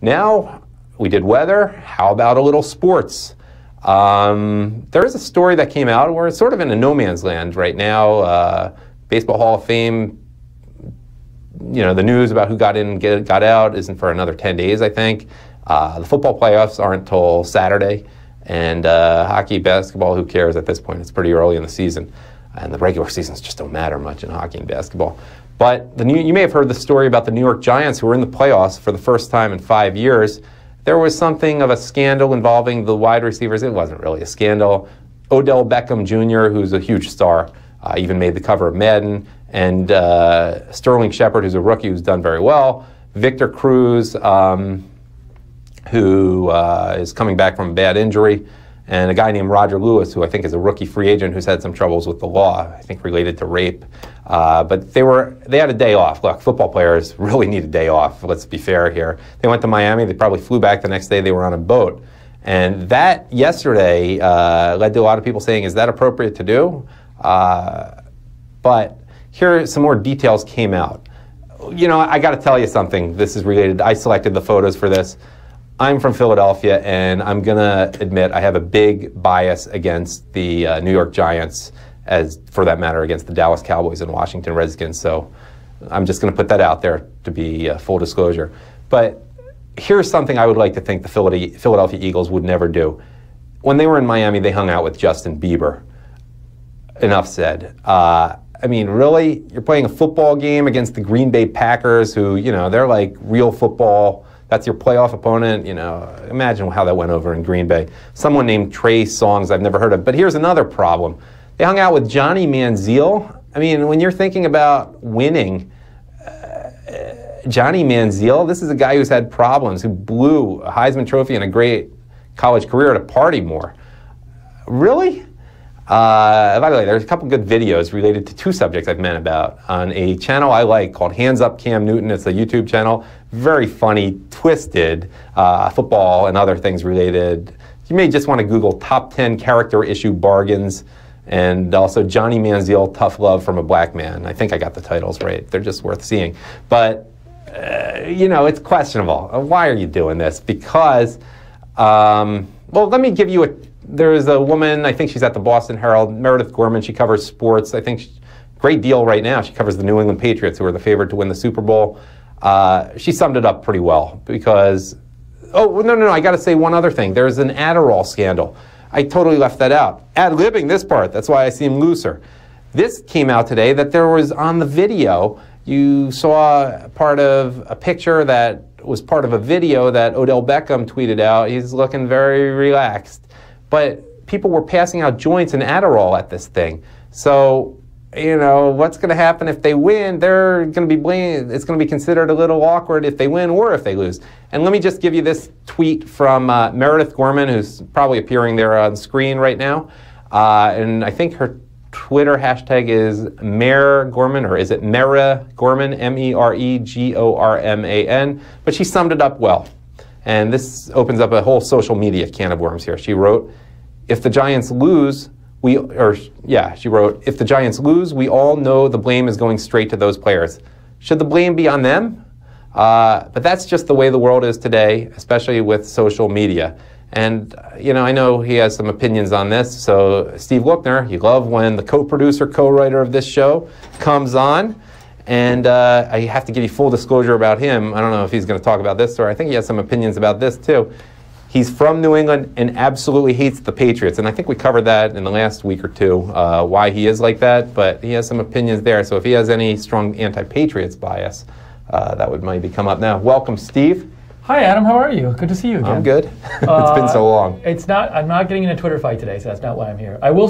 Now we did weather. How about a little sports? There is a story that came out where it's sort of in a no man's land right now. Baseball Hall of Fame, you know, the news about who got in and got out isn't for another 10 days, I think. The football playoffs aren't until Saturday. And hockey, basketball, who cares at this point? It's pretty early in the season. And the regular seasons just don't matter much in hockey and basketball. But you may have heard the story about the New York Giants, who were in the playoffs for the first time in 5 years. There was something of a scandal involving the wide receivers. It wasn't really a scandal. Odell Beckham Jr., who's a huge star, even made the cover of Madden. And Sterling Shepard, who's a rookie who's done very well. Victor Cruz, who is coming back from a bad injury, and a guy named Roger Lewis, who I think is a rookie free agent who's had some troubles with the law, I think related to rape. But they had a day off. Look, football players really need a day off, let's be fair here. They went to Miami, they probably flew back the next day, they were on a boat. And that yesterday led to a lot of people saying, is that appropriate to do? But here some more details came out. You know, I got to tell you something. This is related. I selected the photos for this. I'm from Philadelphia, and I'm going to admit I have a big bias against the New York Giants, as for that matter, against the Dallas Cowboys and Washington Redskins. So I'm just going to put that out there to be full disclosure. But here's something I would like to think the Philadelphia Eagles would never do. When they were in Miami, they hung out with Justin Bieber. Enough said. I mean, really? You're playing a football game against the Green Bay Packers, who, you know, they're like real football. That's your playoff opponent. You know, imagine how that went over in Green Bay. Someone named Trey Songz I've never heard of. But here's another problem. They hung out with Johnny Manziel. I mean, when you're thinking about winning, Johnny Manziel, this is a guy who's had problems, who blew a Heisman Trophy and a great college career to party more. Really? By the way, there's a couple good videos related to two subjects I've meant about on a channel I like called Hands Up Cam Newton. It's a YouTube channel. Very funny, twisted, football and other things related. You may just want to Google top 10 character issue bargains, and also Johnny Manziel, Tough Love from a Black Man. I think I got the titles right. They're just worth seeing. But, you know, it's questionable. Why are you doing this? Because, well, let me give you a... There's a woman, I think she's at the Boston Herald, Meredith Gorman. She covers sports. I think great deal right now. She covers the New England Patriots, who are the favorite to win the Super Bowl. She summed it up pretty well because, oh, no, I got to say one other thing. There's an Adderall scandal. I totally left that out. Ad-libbing this part. That's why I seem looser. This came out today that there was on the video, you saw part of a picture that was part of a video that Odell Beckham tweeted out. He's looking very relaxed. But people were passing out joints and Adderall at this thing. So, you know, what's going to happen if they win? They're going to be blamed. It's going to be considered a little awkward if they win or if they lose. And let me just give you this tweet from Meredith Gorman, who's probably appearing there on screen right now. And I think her Twitter hashtag is Mer Gorman, or is it Mera Gorman, MEREGORMAN. But she summed it up well. And this opens up a whole social media can of worms here. She wrote, if the Giants lose, she wrote, if the Giants lose, we all know the blame is going straight to those players. Should the blame be on them? But that's just the way the world is today, especially with social media. And, you know, I know he has some opinions on this. So Steve Lookner, you love when the co-producer, co-writer of this show comes on. And I have to give you full disclosure about him. I don't know if he's going to talk about this, or I think he has some opinions about this too. He's from New England and absolutely hates the Patriots. And I think we covered that in the last week or two, why he is like that. But he has some opinions there. So if he has any strong anti-Patriots bias, that would maybe come up now. Welcome, Steve. Hi, Adam. How are you? Good to see you again. I'm good. It's been so long. I'm not getting in a Twitter fight today, so that's not why I'm here. I will